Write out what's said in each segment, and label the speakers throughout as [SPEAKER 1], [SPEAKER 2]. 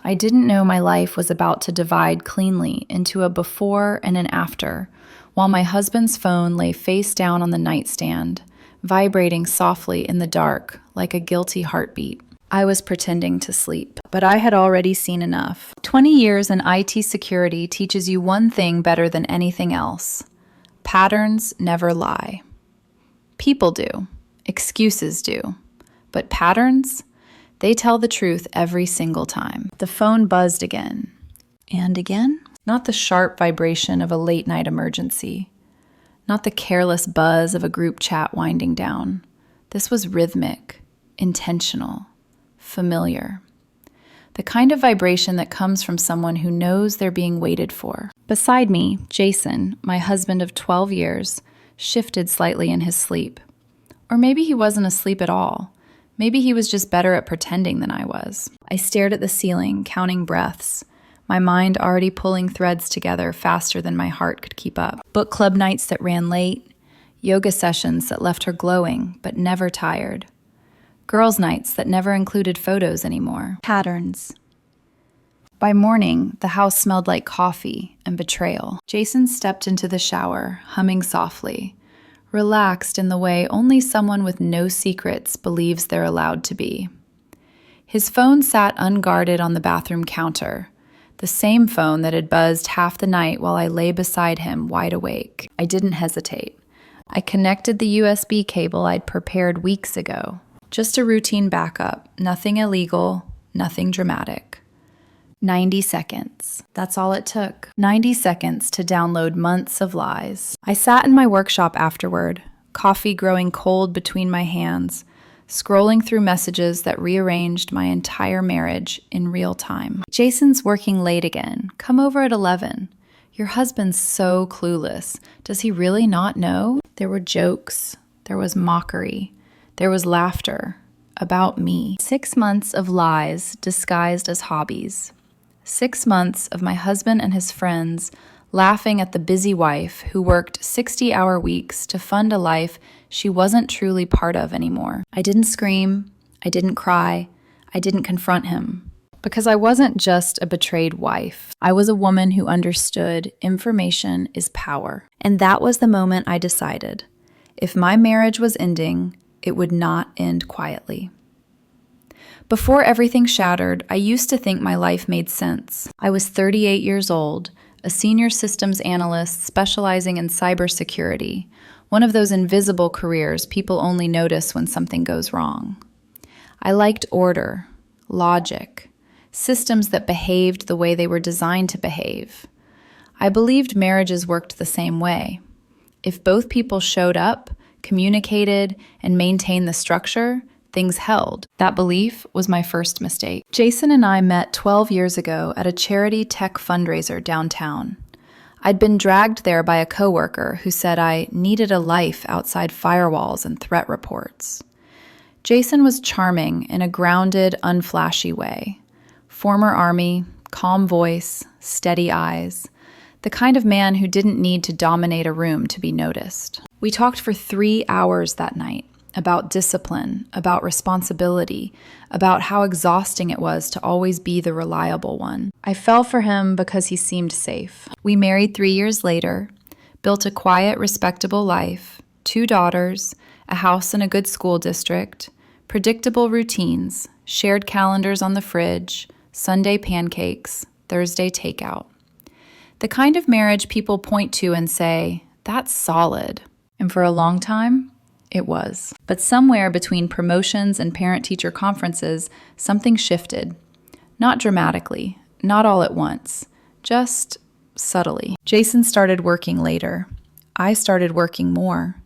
[SPEAKER 1] I didn't know my life was about to divide cleanly into a before and an after, while my husband's phone lay face down on the nightstand, vibrating softly in the dark like a guilty heartbeat. I was pretending to sleep, but I had already seen enough. 20 years in IT security teaches you one thing better than anything else. Patterns never lie. People do. Excuses do. But patterns? They tell the truth every single time. The phone buzzed again. And again? Not the sharp vibration of a late-night emergency. Not the careless buzz of a group chat winding down. This was rhythmic, intentional, familiar. The kind of vibration that comes from someone who knows they're being waited for. Beside me, Jason, my husband of 12 years, shifted slightly in his sleep. Or maybe he wasn't asleep at all. Maybe he was just better at pretending than I was. I stared at the ceiling, counting breaths, my mind already pulling threads together faster than my heart could keep up. Book club nights that ran late, yoga sessions that left her glowing but never tired, girls' nights that never included photos anymore. Patterns. By morning, the house smelled like coffee and betrayal. Jason stepped into the shower, humming softly, relaxed in the way only someone with no secrets believes they're allowed to be. His phone sat unguarded on the bathroom counter, the same phone that had buzzed half the night while I lay beside him, wide awake. I didn't hesitate. I connected the USB cable I'd prepared weeks ago. Just a routine backup, nothing illegal, nothing dramatic. 90 seconds. That's all it took. 90 seconds to download months of lies. I sat in my workshop afterward, coffee growing cold between my hands, scrolling through messages that rearranged my entire marriage in real time. Jason's working late again. Come over at 11. Your husband's so clueless. Does he really not know? There were jokes. There was mockery. There was laughter. About me. 6 months of lies disguised as hobbies. 6 months of my husband and his friends laughing at the busy wife who worked 60-hour weeks to fund a life she wasn't truly part of anymore. I didn't scream. I didn't cry. I didn't confront him. Because I wasn't just a betrayed wife. I was a woman who understood information is power. And that was the moment I decided. If my marriage was ending, it would not end quietly. Before everything shattered, I used to think my life made sense. I was 38 years old, a senior systems analyst specializing in cybersecurity, one of those invisible careers people only notice when something goes wrong. I liked order, logic, systems that behaved the way they were designed to behave. I believed marriages worked the same way. If both people showed up, communicated, and maintained the structure, things held. That belief was my first mistake. Jason and I met 12 years ago at a charity tech fundraiser downtown. I'd been dragged there by a coworker who said I needed a life outside firewalls and threat reports. Jason was charming in a grounded, unflashy way. Former Army, calm voice, steady eyes. The kind of man who didn't need to dominate a room to be noticed. We talked for 3 hours that night. About discipline, about responsibility, about how exhausting it was to always be the reliable one. I fell for him because he seemed safe. We married 3 years later, built a quiet, respectable life, 2 daughters, a house in a good school district, predictable routines, shared calendars on the fridge, Sunday pancakes, Thursday takeout. The kind of marriage people point to and say, that's solid. And for a long time, it was. But somewhere between promotions and parent-teacher conferences, something shifted. Not dramatically, not all at once, just subtly. Jason started working later. I started working more.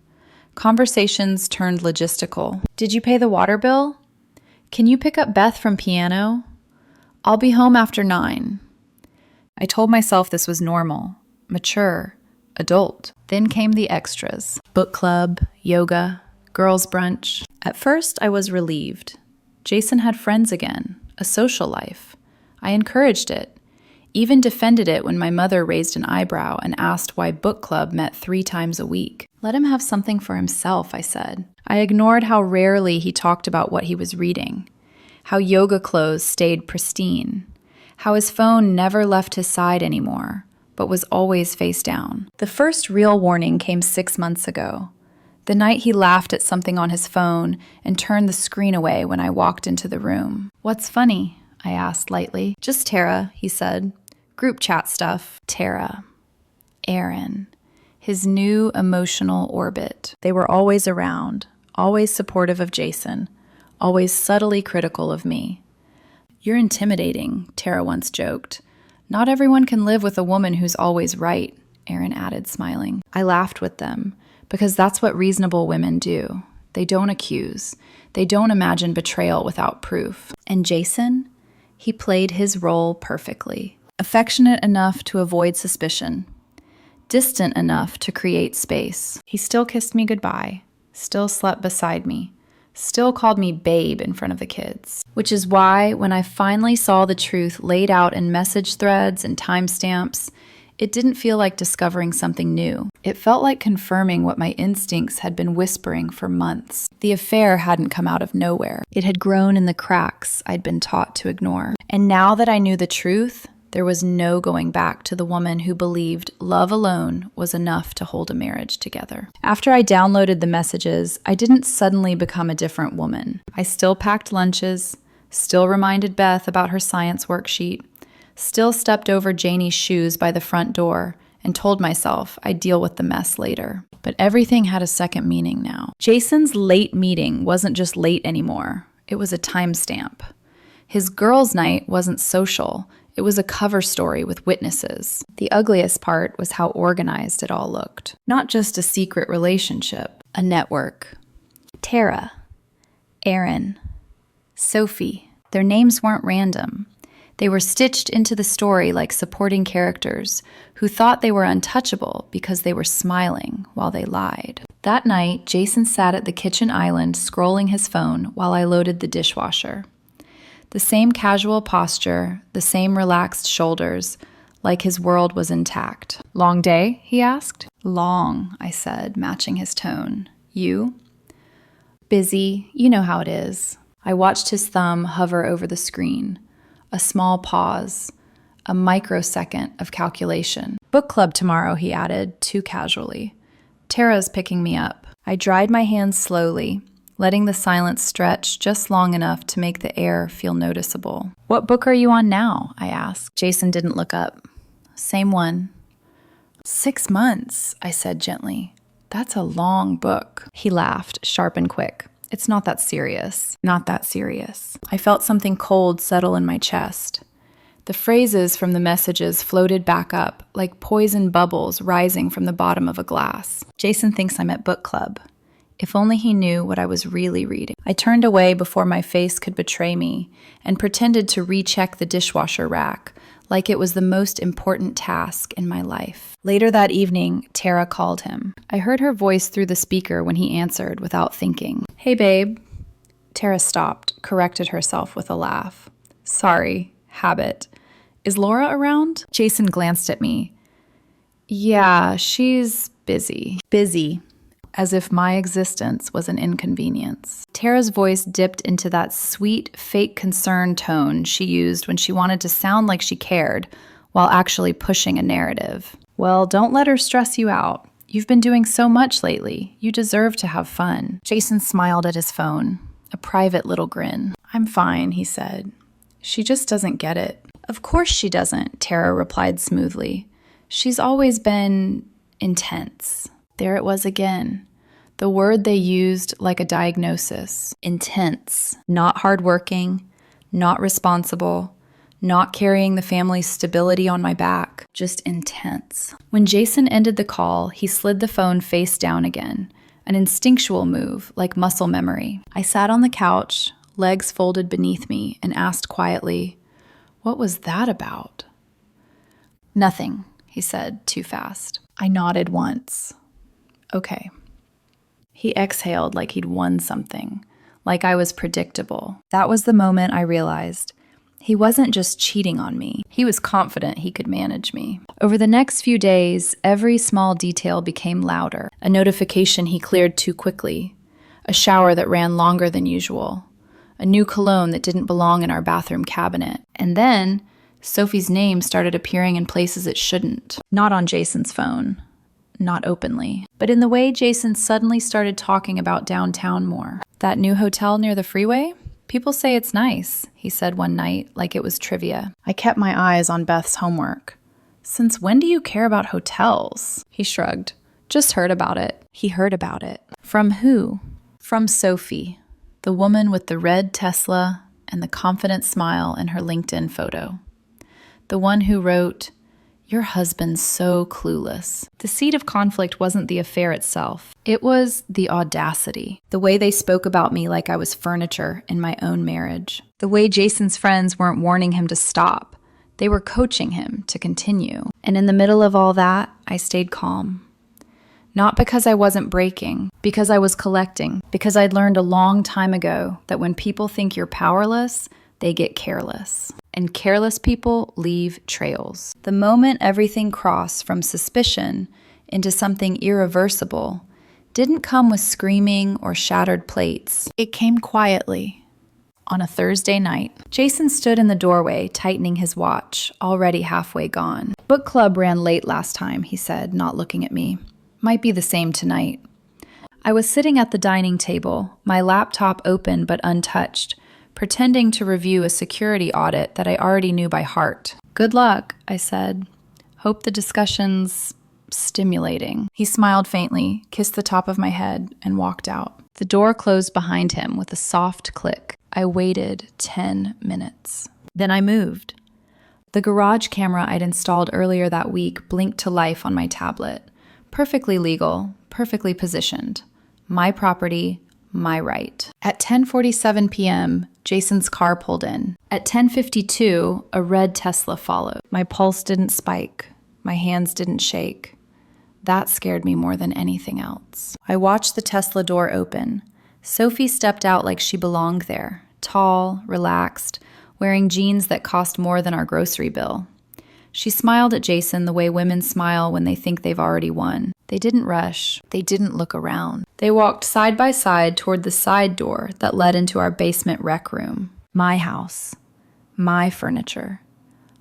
[SPEAKER 1] Conversations turned logistical. Did you pay the water bill? Can you pick up Beth from piano? I'll be home after 9. I told myself this was normal, mature, adult. Then came the extras. Book club, yoga, girls' brunch. At first, I was relieved. Jason had friends again, a social life. I encouraged it, even defended it when my mother raised an eyebrow and asked why book club met 3 times a week. Let him have something for himself, I said. I ignored how rarely he talked about what he was reading, how yoga clothes stayed pristine, how his phone never left his side anymore, but was always face down. The first real warning came 6 months ago. The night he laughed at something on his phone and turned the screen away when I walked into the room. "What's funny?" I asked lightly. "Just Tara," he said. "Group chat stuff." Tara. Aaron. His new emotional orbit. They were always around, always supportive of Jason, always subtly critical of me. "You're intimidating," Tara once joked. "Not everyone can live with a woman who's always right," Aaron added, smiling. I laughed with them, because that's what reasonable women do. They don't accuse. They don't imagine betrayal without proof. And Jason? He played his role perfectly. Affectionate enough to avoid suspicion. Distant enough to create space. He still kissed me goodbye, still slept beside me, still called me babe in front of the kids. Which is why, when I finally saw the truth laid out in message threads and timestamps, it didn't feel like discovering something new. It felt like confirming what my instincts had been whispering for months. The affair hadn't come out of nowhere. It had grown in the cracks I'd been taught to ignore. And now that I knew the truth, there was no going back to the woman who believed love alone was enough to hold a marriage together. After I downloaded the messages, I didn't suddenly become a different woman. I still packed lunches, still reminded Beth about her science worksheet, still stepped over Janie's shoes by the front door and told myself I'd deal with the mess later. But everything had a second meaning now. Jason's late meeting wasn't just late anymore. It was a timestamp. His girls' night wasn't social. It was a cover story with witnesses. The ugliest part was how organized it all looked. Not just a secret relationship, a network. Tara, Aaron, Sophie. Their names weren't random. They were stitched into the story like supporting characters who thought they were untouchable because they were smiling while they lied. That night, Jason sat at the kitchen island scrolling his phone while I loaded the dishwasher. The same casual posture, the same relaxed shoulders, like his world was intact. "Long day?" he asked. "Long," I said, matching his tone. "You?" "Busy. You know how it is." I watched his thumb hover over the screen. A small pause, a microsecond of calculation. "Book club tomorrow," he added, too casually. "Tara's picking me up." I dried my hands slowly, letting the silence stretch just long enough to make the air feel noticeable. "What book are you on now?" I asked. Jason didn't look up. "Same one." 6 months, I said gently. "That's a long book." He laughed, sharp and quick. "It's not that serious." Not that serious. I felt something cold settle in my chest. The phrases from the messages floated back up, like poison bubbles rising from the bottom of a glass. "Jason thinks I'm at book club." If only he knew what I was really reading. I turned away before my face could betray me and pretended to recheck the dishwasher rack like it was the most important task in my life. Later that evening, Tara called him. I heard her voice through the speaker when he answered without thinking. "Hey, babe." Tara stopped, corrected herself with a laugh. "Sorry, habit. Is Laura around?" Jason glanced at me. "Yeah, she's busy." Busy. As if my existence was an inconvenience. Tara's voice dipped into that sweet, fake concern tone she used when she wanted to sound like she cared, while actually pushing a narrative. "Well, don't let her stress you out. You've been doing so much lately. You deserve to have fun." Jason smiled at his phone, a private little grin. "I'm fine," he said. "She just doesn't get it." "Of course she doesn't," Tara replied smoothly. "She's always been intense." There it was again. The word they used like a diagnosis. Intense. Not hardworking, not responsible, not carrying the family's stability on my back. Just intense. When Jason ended the call, he slid the phone face down again. An instinctual move, like muscle memory. I sat on the couch, legs folded beneath me, and asked quietly, "What was that about?" "Nothing," he said, too fast. I nodded once. "Okay." He exhaled like he'd won something, like I was predictable. That was the moment I realized he wasn't just cheating on me. He was confident he could manage me. Over the next few days, every small detail became louder. A notification he cleared too quickly, a shower that ran longer than usual, a new cologne that didn't belong in our bathroom cabinet. And then, Sophie's name started appearing in places it shouldn't. Not on Jason's phone. Not openly. But in the way Jason suddenly started talking about downtown more. That new hotel near the freeway? People say it's nice, he said one night, like it was trivia. I kept my eyes on Beth's homework. Since when do you care about hotels? He shrugged. Just heard about it. He heard about it. From who? From Sophie, the woman with the red Tesla and the confident smile in her LinkedIn photo. The one who wrote, "Your husband's so clueless." The seed of conflict wasn't the affair itself. It was the audacity. The way they spoke about me like I was furniture in my own marriage. The way Jason's friends weren't warning him to stop. They were coaching him to continue. And in the middle of all that, I stayed calm. Not because I wasn't breaking, because I was collecting, because I'd learned a long time ago that when people think you're powerless, they get careless. And careless people leave trails. The moment everything crossed from suspicion into something irreversible didn't come with screaming or shattered plates. It came quietly. On a Thursday night, Jason stood in the doorway, tightening his watch, already halfway gone. "Book club ran late last time," he said, not looking at me. "Might be the same tonight." I was sitting at the dining table, my laptop open but untouched, pretending to review a security audit that I already knew by heart. "Good luck," I said. "Hope the discussion's stimulating." He smiled faintly, kissed the top of my head, and walked out. The door closed behind him with a soft click. I waited 10 minutes. Then I moved. The garage camera I'd installed earlier that week blinked to life on my tablet. Perfectly legal, perfectly positioned. My property, my right. At 10:47 p.m., Jason's car pulled in. At 10:52, a red Tesla followed. My pulse didn't spike. My hands didn't shake. That scared me more than anything else. I watched the Tesla door open. Sophie stepped out like she belonged there, tall, relaxed, wearing jeans that cost more than our grocery bill. She smiled at Jason the way women smile when they think they've already won. They didn't rush. They didn't look around. They walked side by side toward the side door that led into our basement rec room. My house. My furniture.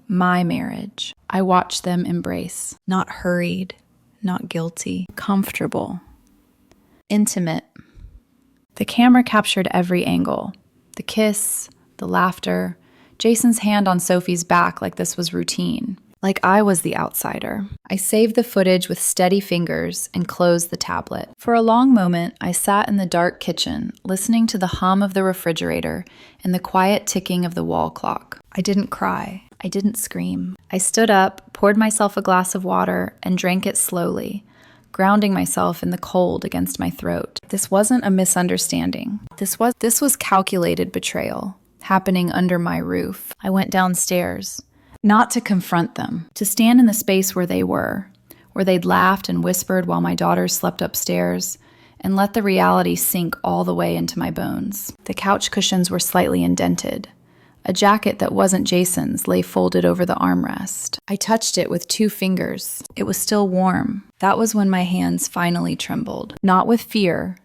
[SPEAKER 1] My marriage. I watched them embrace. Not hurried. Not guilty. Comfortable. Intimate. The camera captured every angle. The kiss. The laughter. Jason's hand on Sophie's back like this was routine. Like I was the outsider. I saved the footage with steady fingers and closed the tablet. For a long moment, I sat in the dark kitchen, listening to the hum of the refrigerator and the quiet ticking of the wall clock. I didn't cry. I didn't scream. I stood up, poured myself a glass of water, and drank it slowly, grounding myself in the cold against my throat. This wasn't a misunderstanding. This was calculated betrayal, happening under my roof. I went downstairs. Not to confront them, to stand in the space where they were, where they'd laughed and whispered while my daughters slept upstairs, and let the reality sink all the way into my bones. The couch cushions were slightly indented. A jacket that wasn't Jason's lay folded over the armrest. I touched it with 2 fingers. It was still warm. That was when my hands finally trembled. Not with fear,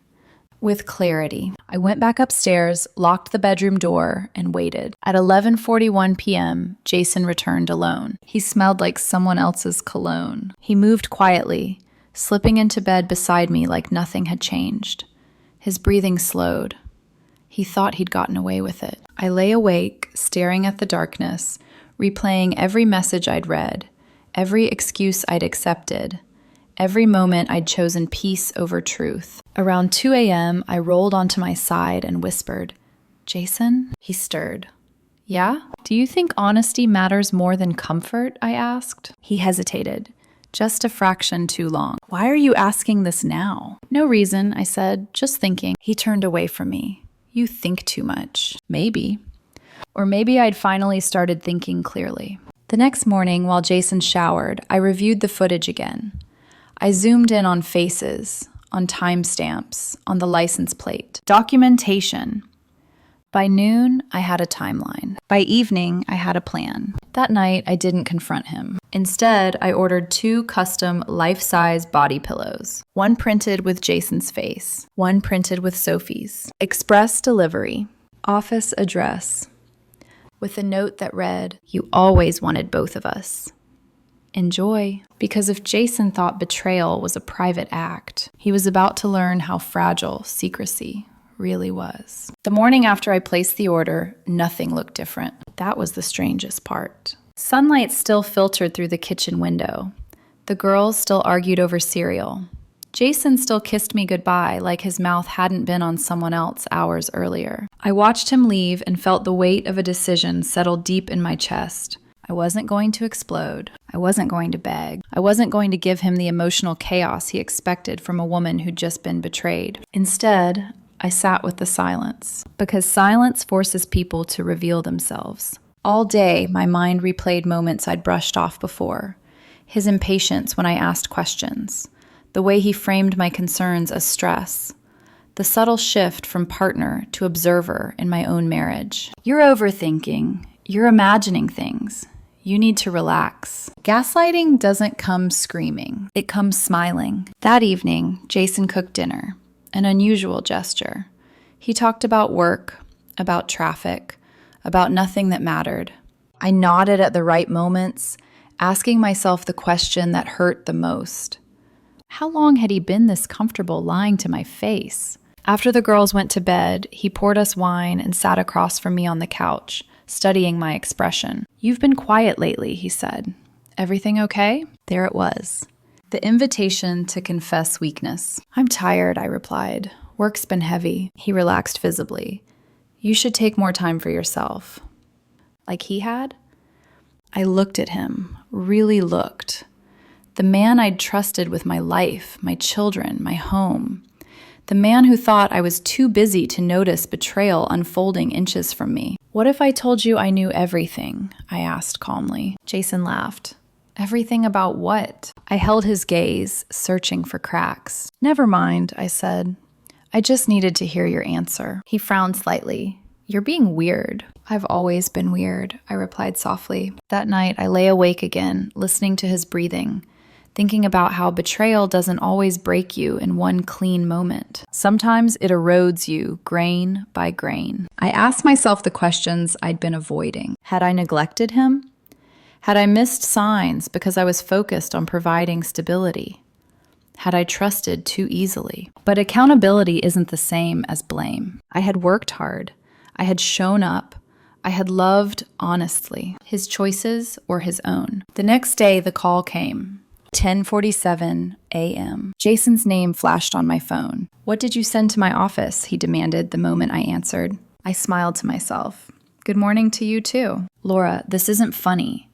[SPEAKER 1] with clarity. I went back upstairs, locked the bedroom door, and waited. At 11:41 p.m., Jason returned alone. He smelled like someone else's cologne. He moved quietly, slipping into bed beside me like nothing had changed. His breathing slowed. He thought he'd gotten away with it. I lay awake, staring at the darkness, replaying every message I'd read, every excuse I'd accepted, every moment I'd chosen peace over truth. Around 2 a.m., I rolled onto my side and whispered, "Jason?" He stirred. "Yeah? Do you think honesty matters more than comfort?" I asked. He hesitated, just a fraction too long. "Why are you asking this now?" "No reason," I said, "just thinking." He turned away from me. "You think too much." Maybe. Or maybe I'd finally started thinking clearly. The next morning, while Jason showered, I reviewed the footage again. I zoomed in on faces, on timestamps, on the license plate. Documentation. By noon, I had a timeline. By evening, I had a plan. That night, I didn't confront him. Instead, I ordered 2 custom life-size body pillows. One printed with Jason's face. One printed with Sophie's. Express delivery. Office address. with a note that read, "You always wanted both of us. Enjoy." Because if Jason thought betrayal was a private act, he was about to learn how fragile secrecy really was. The morning after I placed the order, nothing looked different. That was the strangest part. Sunlight still filtered through the kitchen window. The girls still argued over cereal. Jason still kissed me goodbye like his mouth hadn't been on someone else hours earlier. I watched him leave and felt the weight of a decision settle deep in my chest. I wasn't going to explode. I wasn't going to beg. I wasn't going to give him the emotional chaos he expected from a woman who'd just been betrayed. Instead, I sat with the silence, because silence forces people to reveal themselves. All day, my mind replayed moments I'd brushed off before. His impatience when I asked questions. The way he framed my concerns as stress. The subtle shift from partner to observer in my own marriage. You're overthinking. You're imagining things. You need to relax. Gaslighting doesn't come screaming. It comes smiling. That evening, Jason cooked dinner. An unusual gesture. He talked about work, about traffic, about nothing that mattered. I nodded at the right moments, asking myself the question that hurt the most. How long had he been this comfortable lying to my face? After the girls went to bed, he poured us wine and sat across from me on the couch, studying my expression. "You've been quiet lately," he said. "Everything okay?" There it was. The invitation to confess weakness. "I'm tired," I replied. "Work's been heavy." He relaxed visibly. "You should take more time for yourself." Like he had? I looked at him, really looked. The man I'd trusted with my life, my children, my home. The man who thought I was too busy to notice betrayal unfolding inches from me. "What if I told you I knew everything?" I asked calmly. Jason laughed. "Everything about what?" I held his gaze, searching for cracks. "Never mind," I said. "I just needed to hear your answer." He frowned slightly. "You're being weird." "I've always been weird," I replied softly. That night, I lay awake again, listening to his breathing, thinking about how betrayal doesn't always break you in one clean moment. Sometimes it erodes you grain by grain. I asked myself the questions I'd been avoiding. Had I neglected him? Had I missed signs because I was focused on providing stability? Had I trusted too easily? But accountability isn't the same as blame. I had worked hard. I had shown up. I had loved honestly. His choices or his own. The next day, the call came. 10:47 a.m. Jason's name flashed on my phone. "What did you send to my office?" he demanded the moment I answered. I smiled to myself. "Good morning to you too." "Laura, this isn't funny."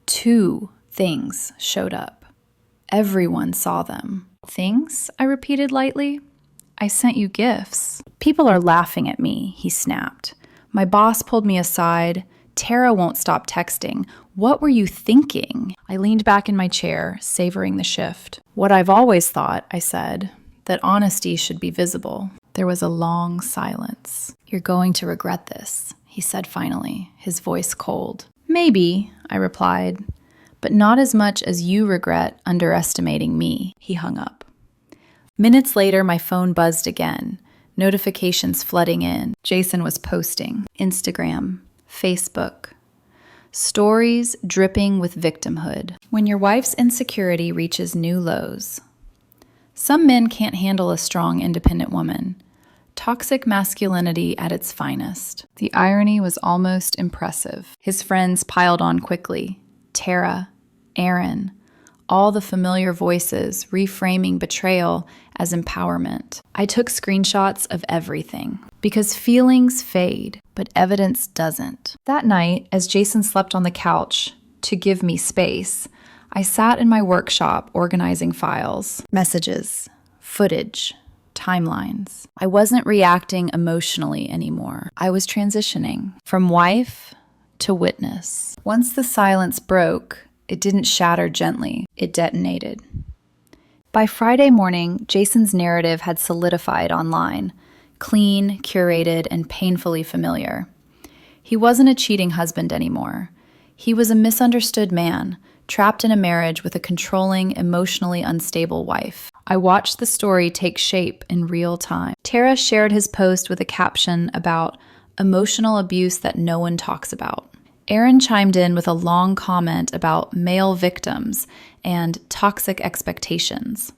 [SPEAKER 1] 2 things showed up. Everyone saw them. "Things?" I repeated lightly. "I sent you gifts." "People are laughing at me," he snapped. "My boss pulled me aside. Tara won't stop texting. What were you thinking?" I leaned back in my chair, savoring the shift. "What I've always thought," I said, "that honesty should be visible." There was a long silence. "You're going to regret this," he said finally, his voice cold. "Maybe," I replied, "but not as much as you regret underestimating me." He hung up. Minutes later, my phone buzzed again, notifications flooding in. Jason was posting. Instagram, Facebook. Stories dripping with victimhood. When your wife's insecurity reaches new lows. Some men can't handle a strong, independent woman. Toxic masculinity at its finest. The irony was almost impressive. His friends piled on quickly. Tara, Aaron, all the familiar voices reframing betrayal as empowerment. I took screenshots of everything. Because feelings fade, but evidence doesn't. That night, as Jason slept on the couch to give me space, I sat in my workshop organizing files, messages, footage, timelines. I wasn't reacting emotionally anymore. I was transitioning from wife to witness. Once the silence broke, it didn't shatter gently, it detonated. By Friday morning, Jason's narrative had solidified online, clean, curated, and painfully familiar. He wasn't a cheating husband anymore. He was a misunderstood man, trapped in a marriage with a controlling, emotionally unstable wife. I watched the story take shape in real time. Tara shared his post with a caption about emotional abuse that no one talks about. Aaron chimed in with a long comment about male victims and toxic expectations.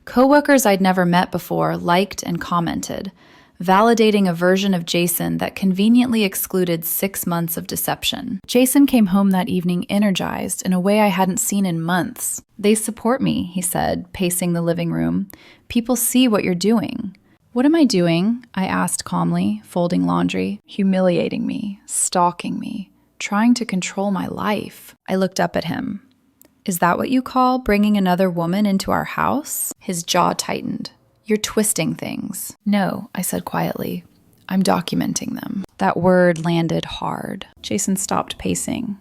[SPEAKER 1] Coworkers I'd never met before liked and commented, validating a version of Jason that conveniently excluded 6 months of deception. Jason came home that evening energized in a way I hadn't seen in months. "They support me," he said, pacing the living room. "People see what you're doing." "What am I doing?" I asked calmly, folding laundry. "Humiliating me, stalking me, trying to control my life." I looked up at him. "Is that what you call bringing another woman into our house?" His jaw tightened. "You're twisting things." "No," I said quietly. "I'm documenting them." That word landed hard. Jason stopped pacing.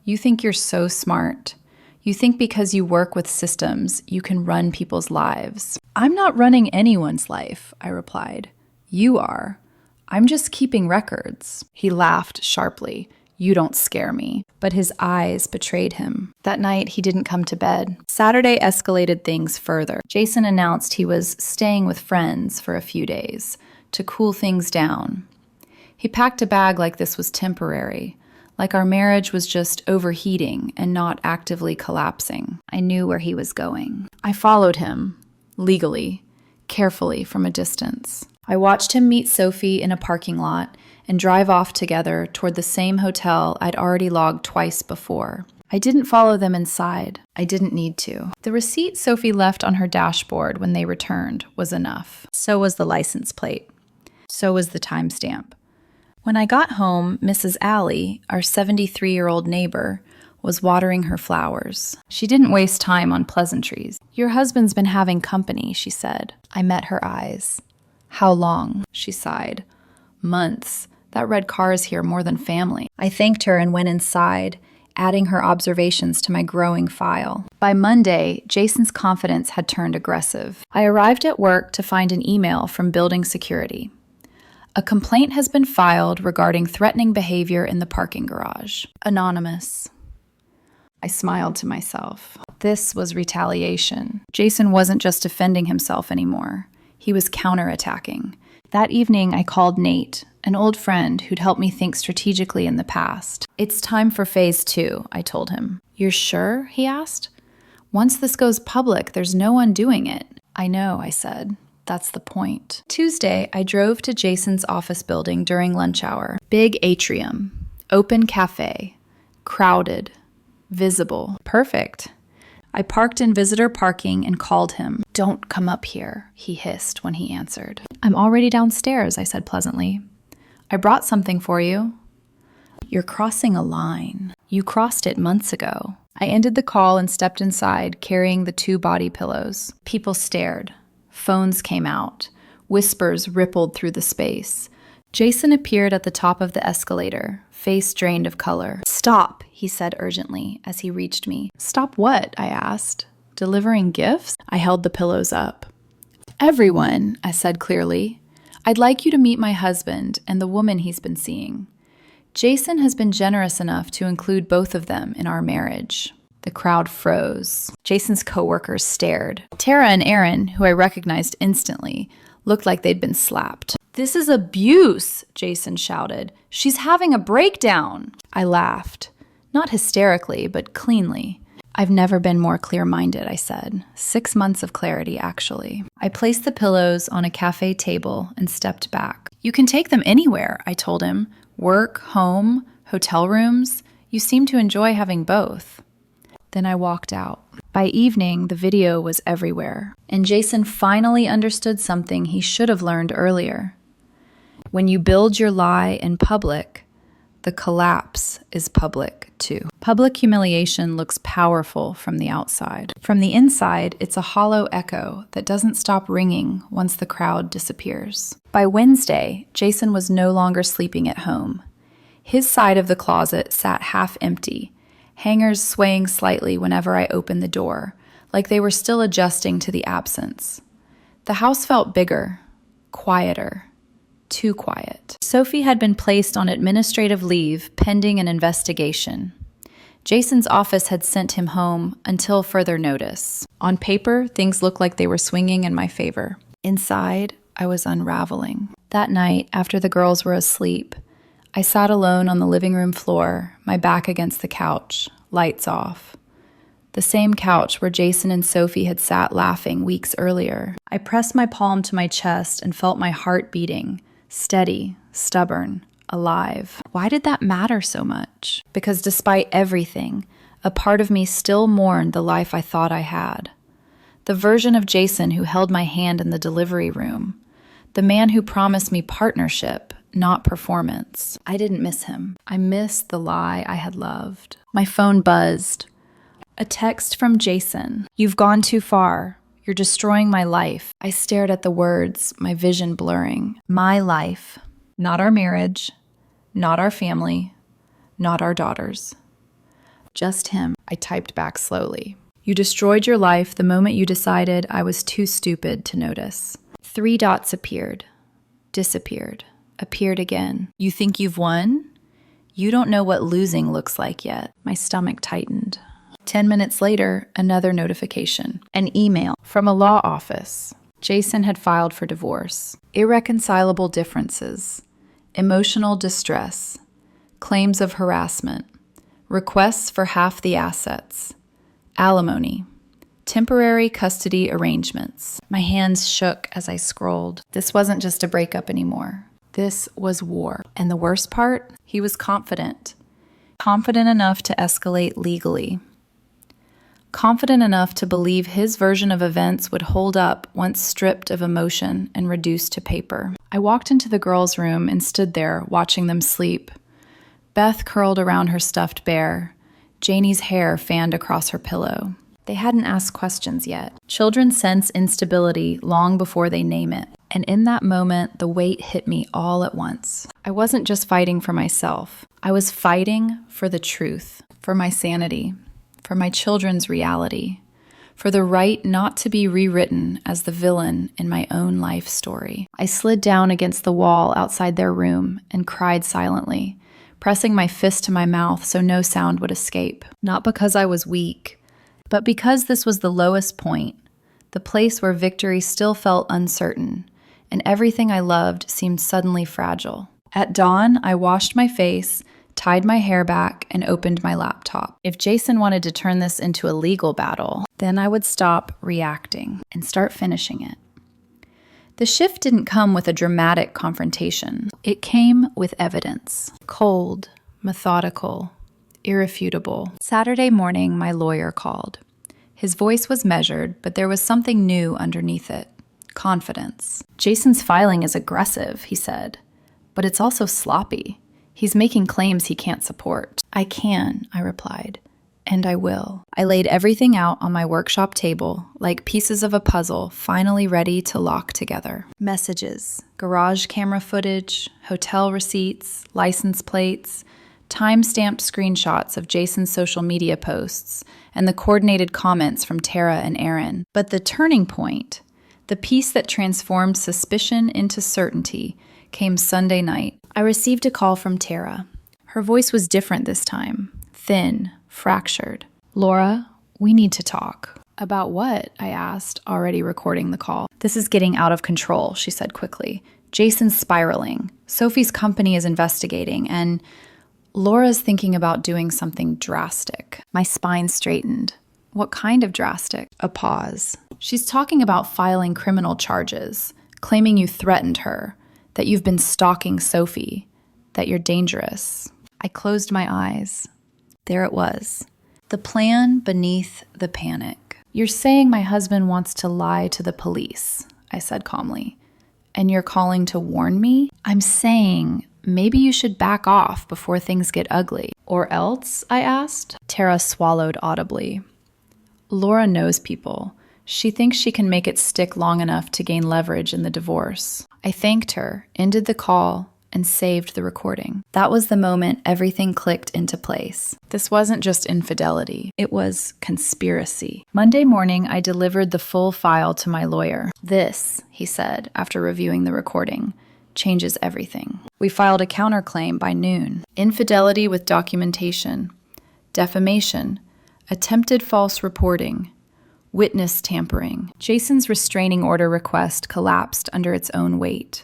[SPEAKER 1] "You think you're so smart. You think because you work with systems, you can run people's lives." "I'm not running anyone's life," I replied. "You are. I'm just keeping records." He laughed sharply. "You don't scare me." But his eyes betrayed him. That night, he didn't come to bed. Saturday escalated things further. Jason announced he was staying with friends for a few days to cool things down. He packed a bag like this was temporary, like our marriage was just overheating and not actively collapsing. I knew where he was going. I followed him, legally, carefully from a distance. I watched him meet Sophie in a parking lot and drive off together toward the same hotel I'd already logged twice before. I didn't follow them inside. I didn't need to. The receipt Sophie left on her dashboard when they returned was enough. So was the license plate. So was the timestamp. When I got home, Mrs. Allie, our 73-year-old neighbor, was watering her flowers. She didn't waste time on pleasantries. "Your husband's been having company," she said. I met her eyes. "How long?" she sighed. "Months. That red car is here more than family." I thanked her and went inside, adding her observations to my growing file. By Monday, Jason's confidence had turned aggressive. I arrived at work to find an email from building security. "A complaint has been filed regarding threatening behavior in the parking garage. Anonymous." I smiled to myself. This was retaliation. Jason wasn't just defending himself anymore. He was counterattacking. That evening, I called Nate, an old friend who'd helped me think strategically in the past. "It's time for phase 2, I told him. "You're sure?" he asked. "Once this goes public, there's no undoing it." "I know," I said. "That's the point." Tuesday, I drove to Jason's office building during lunch hour. Big atrium, open cafe, crowded, visible. Perfect. I parked in visitor parking and called him. "Don't come up here," he hissed when he answered. "I'm already downstairs," I said pleasantly. "I brought something for you." "You're crossing a line. You crossed it months ago." I ended the call and stepped inside, carrying the 2 body pillows. People stared. Phones came out. Whispers rippled through the space. Jason appeared at the top of the escalator, face drained of color. "Stop," he said urgently as he reached me. "Stop what?" I asked. "Delivering gifts?" I held the pillows up. "Everyone," I said clearly. "I'd like you to meet my husband and the woman he's been seeing. Jason has been generous enough to include both of them in our marriage." The crowd froze. Jason's coworkers stared. Tara and Aaron, who I recognized instantly, looked like they'd been slapped. "This is abuse," Jason shouted. "She's having a breakdown." I laughed. Not hysterically, but cleanly. "I've never been more clear-minded," I said. 6 months of clarity, actually. I placed the pillows on a cafe table and stepped back. "You can take them anywhere," I told him. "Work, home, hotel rooms. You seem to enjoy having both." Then I walked out. By evening, the video was everywhere, and Jason finally understood something he should have learned earlier. When you build your lie in public, the collapse is public too. Public humiliation looks powerful from the outside. From the inside, it's a hollow echo that doesn't stop ringing once the crowd disappears. By Wednesday, Jason was no longer sleeping at home. His side of the closet sat half empty, hangers swaying slightly whenever I opened the door, like they were still adjusting to the absence. The house felt bigger, quieter, too quiet. Sophie had been placed on administrative leave pending an investigation. Jason's office had sent him home until further notice. On paper, things looked like they were swinging in my favor. Inside, I was unraveling. That night, after the girls were asleep, I sat alone on the living room floor, my back against the couch, lights off. The same couch where Jason and Sophie had sat laughing weeks earlier. I pressed my palm to my chest and felt my heart beating, steady, stubborn, alive. Why did that matter so much? Because despite everything, a part of me still mourned the life I thought I had. The version of Jason who held my hand in the delivery room. The man who promised me partnership, not performance. I didn't miss him. I missed the lie I had loved. My phone buzzed. A text from Jason. "You've gone too far. You're destroying my life." I stared at the words, my vision blurring. My life. Not our marriage. Not our family. Not our daughters. Just him. I typed back slowly. "You destroyed your life the moment you decided I was too stupid to notice." 3 dots appeared. Disappeared. Appeared again. "You think you've won? You don't know what losing looks like yet." My stomach tightened. 10 minutes later, another notification. An email from a law office. Jason had filed for divorce. Irreconcilable differences. Emotional distress. Claims of harassment. Requests for half the assets. Alimony. Temporary custody arrangements. My hands shook as I scrolled. This wasn't just a breakup anymore. This was war. And the worst part? He was confident. Confident enough to escalate legally. Confident enough to believe his version of events would hold up once stripped of emotion and reduced to paper. I walked into the girls' room and stood there watching them sleep. Beth curled around her stuffed bear. Janie's hair fanned across her pillow. They hadn't asked questions yet. Children sense instability long before they name it. And in that moment, the weight hit me all at once. I wasn't just fighting for myself. I was fighting for the truth, for my sanity, for my children's reality, for the right not to be rewritten as the villain in my own life story. I slid down against the wall outside their room and cried silently, pressing my fist to my mouth so no sound would escape. Not because I was weak, but because this was the lowest point, the place where victory still felt uncertain, and everything I loved seemed suddenly fragile. At dawn, I washed my face, tied my hair back, and opened my laptop. If Jason wanted to turn this into a legal battle, then I would stop reacting and start finishing it. The shift didn't come with a dramatic confrontation. It came with evidence. Cold, methodical, irrefutable. Saturday morning, my lawyer called. His voice was measured, but there was something new underneath it. Confidence. "Jason's filing is aggressive," he said, "but it's also sloppy. He's making claims he can't support." "I can," I replied, "and I will." I laid everything out on my workshop table, like pieces of a puzzle finally ready to lock together. Messages, garage camera footage, hotel receipts, license plates, time-stamped screenshots of Jason's social media posts, and the coordinated comments from Tara and Aaron. But the turning point, the piece that transformed suspicion into certainty, came Sunday night. I received a call from Tara. Her voice was different this time, thin, fractured. "Laura, we need to talk." "About what?" I asked, already recording the call. "This is getting out of control," she said quickly. "Jason's spiraling. Sophie's company is investigating, and Laura's thinking about doing something drastic." My spine straightened. "What kind of drastic?" A pause. "She's talking about filing criminal charges, claiming you threatened her, that you've been stalking Sophie, that you're dangerous." I closed my eyes. There it was. The plan beneath the panic. "You're saying my husband wants to lie to the police," I said calmly. "And you're calling to warn me?" "I'm saying maybe you should back off before things get ugly." "Or else?" I asked. Tara swallowed audibly. "Laura knows people. She thinks she can make it stick long enough to gain leverage in the divorce." I thanked her, ended the call, and saved the recording. That was the moment everything clicked into place. This wasn't just infidelity. It was conspiracy. Monday morning, I delivered the full file to my lawyer. "This," he said, after reviewing the recording, "changes everything." We filed a counterclaim by noon. Infidelity with documentation, defamation, attempted false reporting, witness tampering. Jason's restraining order request collapsed under its own weight.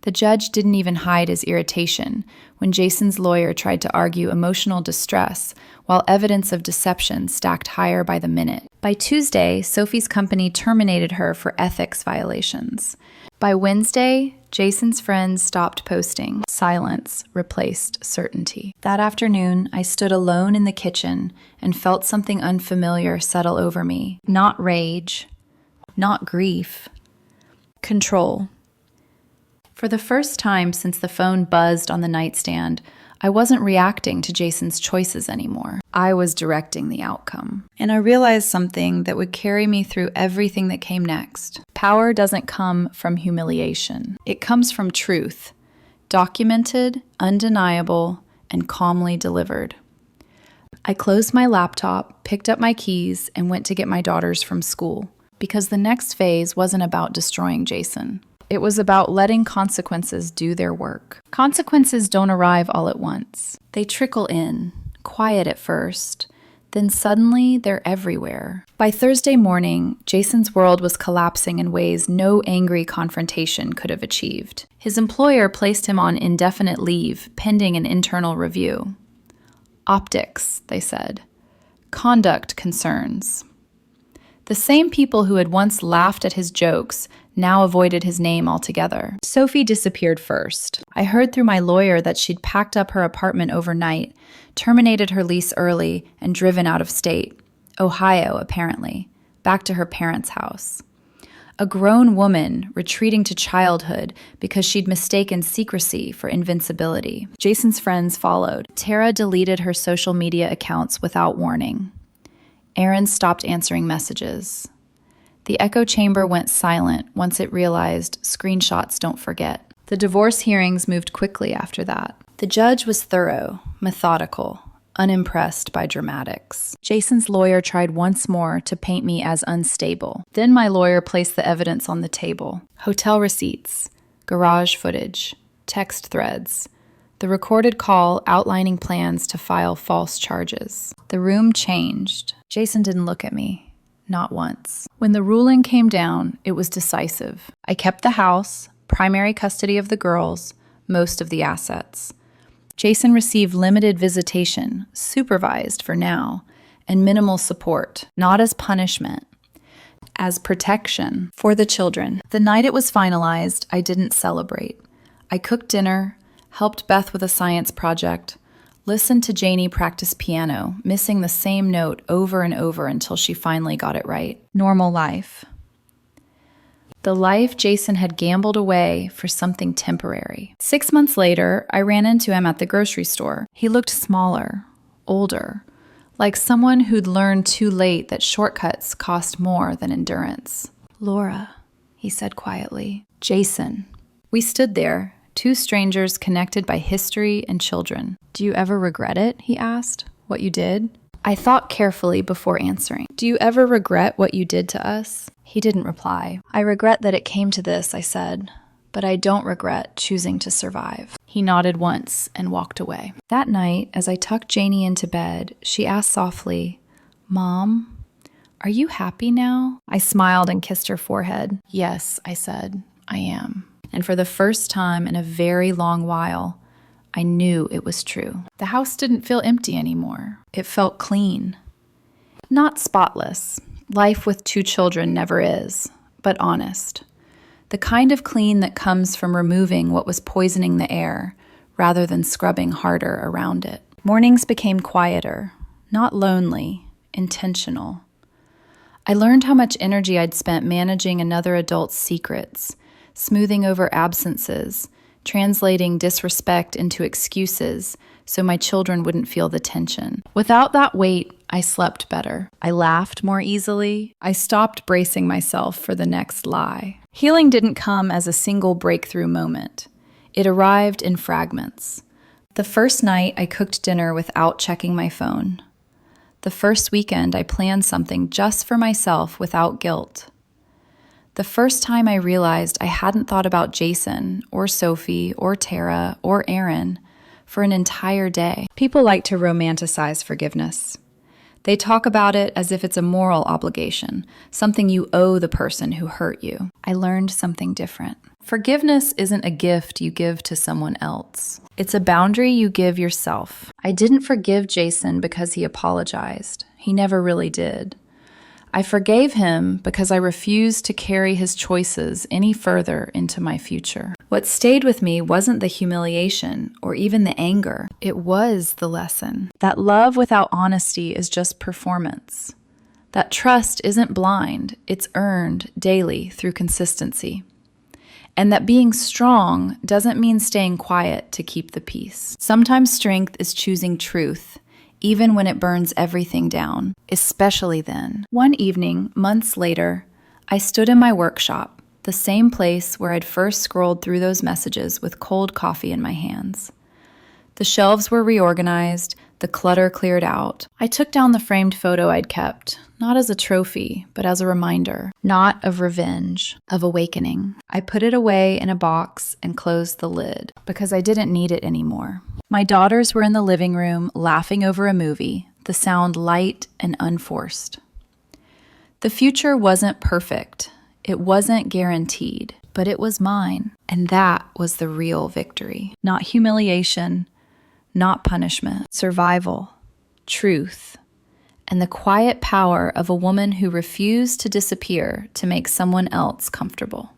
[SPEAKER 1] The judge didn't even hide his irritation when Jason's lawyer tried to argue emotional distress while evidence of deception stacked higher by the minute. By Tuesday, Sophie's company terminated her for ethics violations. By Wednesday, Jason's friends stopped posting. Silence replaced certainty. That afternoon, I stood alone in the kitchen and felt something unfamiliar settle over me. Not rage, not grief, control. For the first time since the phone buzzed on the nightstand, I wasn't reacting to Jason's choices anymore. I was directing the outcome. And I realized something that would carry me through everything that came next. Power doesn't come from humiliation. It comes from truth, documented, undeniable, and calmly delivered. I closed my laptop, picked up my keys, and went to get my daughters from school, because the next phase wasn't about destroying Jason. It was about letting consequences do their work. Consequences don't arrive all at once. They trickle in, quiet at first, then suddenly they're everywhere. By Thursday morning, Jason's world was collapsing in ways no angry confrontation could have achieved. His employer placed him on indefinite leave, pending an internal review. Optics, they said. Conduct concerns. The same people who had once laughed at his jokes now avoided his name altogether. Sophie disappeared first. I heard through my lawyer that she'd packed up her apartment overnight, terminated her lease early, and driven out of state. Ohio, apparently. Back to her parents' house. A grown woman retreating to childhood because she'd mistaken secrecy for invincibility. Jason's friends followed. Tara deleted her social media accounts without warning. Aaron stopped answering messages. The echo chamber went silent once it realized screenshots don't forget. The divorce hearings moved quickly after that. The judge was thorough, methodical, unimpressed by dramatics. Jason's lawyer tried once more to paint me as unstable. Then my lawyer placed the evidence on the table. Hotel receipts, garage footage, text threads, the recorded call outlining plans to file false charges. The room changed. Jason didn't look at me. Not once. When the ruling came down, it was decisive. I kept the house, primary custody of the girls, most of the assets. Jason received limited visitation, supervised for now, and minimal support, not as punishment, as protection for the children. The night it was finalized, I didn't celebrate. I cooked dinner, helped Beth with a science project, listened to Janie practice piano, missing the same note over and over until she finally got it right. Normal life. The life Jason had gambled away for something temporary. 6 months later, I ran into him at the grocery store. He looked smaller, older, like someone who'd learned too late that shortcuts cost more than endurance. "Laura," he said quietly. "Jason." We stood there, two strangers connected by history and children. "Do you ever regret it?" he asked. "What you did?" I thought carefully before answering. "Do you ever regret what you did to us?" He didn't reply. "I regret that it came to this," I said, "but I don't regret choosing to survive." He nodded once and walked away. That night, as I tucked Janie into bed, she asked softly, "Mom, are you happy now?" I smiled and kissed her forehead. "Yes," I said, "I am." And for the first time in a very long while, I knew it was true. The house didn't feel empty anymore. It felt clean. Not spotless. Life with 2 children never is, but honest. The kind of clean that comes from removing what was poisoning the air, rather than scrubbing harder around it. Mornings became quieter, not lonely, intentional. I learned how much energy I'd spent managing another adult's secrets, smoothing over absences, translating disrespect into excuses so my children wouldn't feel the tension. Without that weight, I slept better. I laughed more easily. I stopped bracing myself for the next lie. Healing didn't come as a single breakthrough moment. It arrived in fragments. The first night, I cooked dinner without checking my phone. The first weekend, I planned something just for myself without guilt. The first time I realized I hadn't thought about Jason, or Sophie, or Tara, or Aaron for an entire day. People like to romanticize forgiveness. They talk about it as if it's a moral obligation, something you owe the person who hurt you. I learned something different. Forgiveness isn't a gift you give to someone else. It's a boundary you give yourself. I didn't forgive Jason because he apologized. He never really did. I forgave him because I refused to carry his choices any further into my future. What stayed with me wasn't the humiliation or even the anger. It was the lesson that love without honesty is just performance. That trust isn't blind, it's earned daily through consistency. And that being strong doesn't mean staying quiet to keep the peace. Sometimes strength is choosing truth, even when it burns everything down, especially then. One evening, months later, I stood in my workshop, the same place where I'd first scrolled through those messages with cold coffee in my hands. The shelves were reorganized, the clutter cleared out. I took down the framed photo I'd kept, not as a trophy, but as a reminder, not of revenge, of awakening. I put it away in a box and closed the lid because I didn't need it anymore. My daughters were in the living room laughing over a movie, the sound light and unforced. The future wasn't perfect. It wasn't guaranteed, but it was mine. And that was the real victory. Not humiliation, not punishment, survival, truth, and the quiet power of a woman who refused to disappear to make someone else comfortable.